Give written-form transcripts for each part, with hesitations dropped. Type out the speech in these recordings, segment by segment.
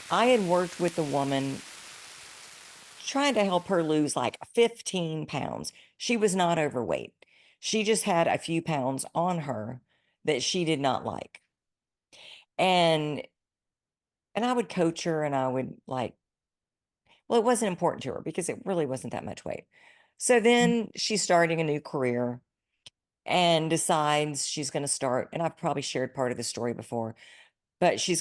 I had worked with a woman trying to help her lose like 15 pounds. She was not overweight. She just had a few pounds on her that she did not like. And I would coach her and I would like, well, it wasn't important to her because it really wasn't that much weight. So then she's starting a new career and decides she's going to start, and I've probably shared part of the story before, but she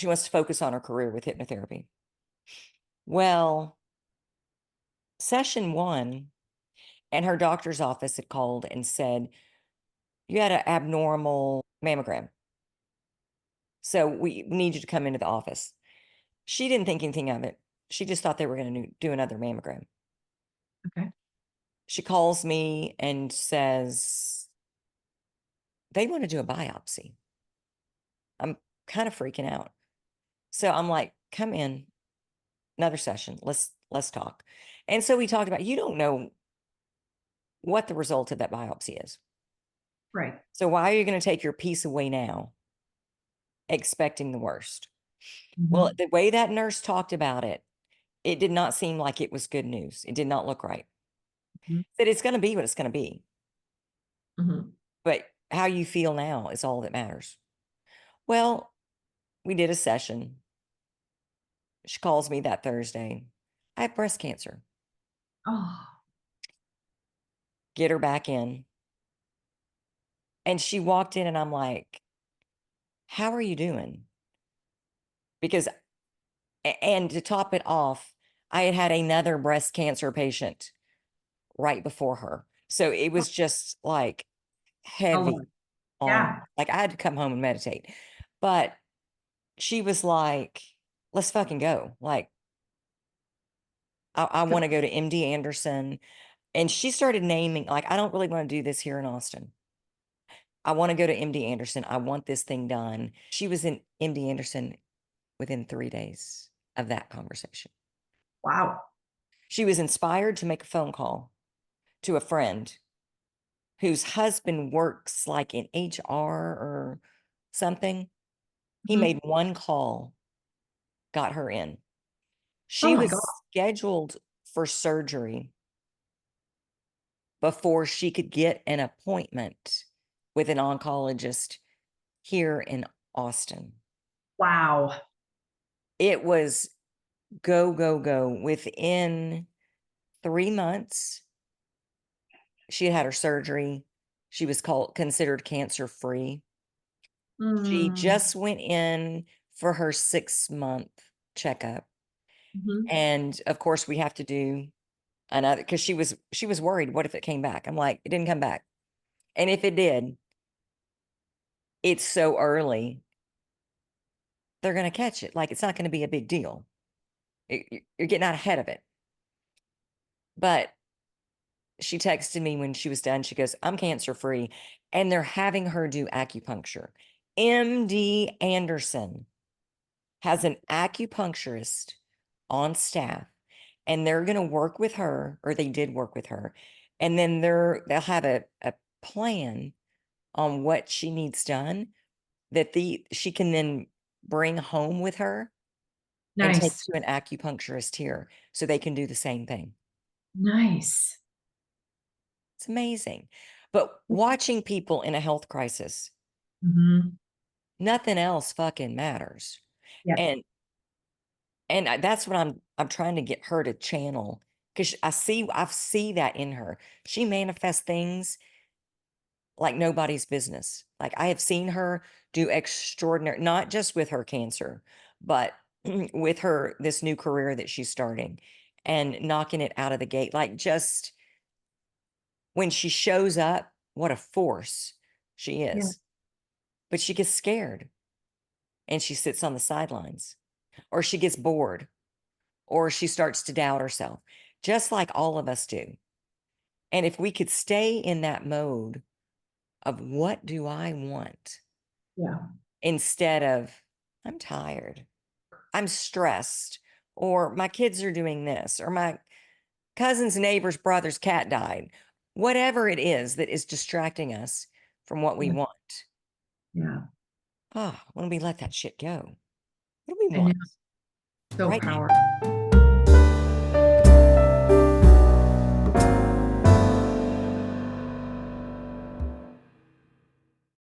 wants to focus on her career with hypnotherapy. Well, session one, and her doctor's office had called and said, you had an abnormal mammogram. So we need you to come into the office. She didn't think anything of it. She just thought they were going to do another mammogram. Okay. She calls me and says, they want to do a biopsy. I'm kind of freaking out. So I'm like, come in, another session. Let's talk. And so we talked about, you don't know what the result of that biopsy is. Right. So why are you going to take your piece away now, expecting the worst? Well, Mhm. the way that nurse talked about it, it did not seem like it was good news. It did not look right. Mhm. That it's going to be what it's going to be. Mhm. But how you feel now is all that matters. Well, we did a session. She calls me that Thursday. I have breast cancer. Oh, Get her back in. And she walked in and I'm like, how are you doing? Because, and to top it off, I had had another breast cancer patient right before her. So it was just like a heavy lot. on, Yeah. like I had to come home and meditate. But she was like, let's fucking go. Like, I want to go to MD Anderson. And she started naming, like, I don't really want to do this here in Austin. I want to go to MD Anderson. I want this thing done. She was in MD Anderson within 3 days of that conversation. Wow. She was inspired to make a phone call to a friend whose husband works like in HR or something. He Mhm. made one call, got her in. Oh She my God. was scheduled for surgery before she could get an appointment with an oncologist here in Austin. Wow. It was go, go, go. Within 3 months, she had her surgery. She was considered cancer free. She Mm. just went in for her 6-month checkup. Mhm. And of course, we have to do another because she was worried. What if it came back? I'm like, it didn't come back. And if it did, it's so early, they're gonna catch it. Like it's not gonna be a big deal. You're getting out ahead of it. But she texted me when she was done. She goes, I'm cancer free. And they're having her do acupuncture. MD Anderson has an acupuncturist on staff, and they're going to work with her, or they did work with her. And then they'll have a plan on what she needs done that she can then bring home with her and take Nice. to an acupuncturist here so they can do the same thing. Nice. It's amazing. But watching people in a health crisis, Mhm. nothing else fucking matters. Yeah. And that's what I'm trying to get her to channel because I see that in her. She manifests things like nobody's business. Like I have seen her do extraordinary, not just with her cancer, but with her this new career that she's starting and knocking it out of the gate. Like just when she shows up, what a force she Yeah. is. But she gets scared and she sits on the sidelines, or she gets bored, or she starts to doubt herself, just like all of us do. And if we could stay in that mode of what do I want Yeah. instead of I'm tired, I'm stressed, or my kids are doing this, or my cousin's neighbor's brother's cat died, whatever it is that is distracting us from what we Yeah. want. Yeah. Oh, when we let that shit go. What do we I know. want So right now? powerful.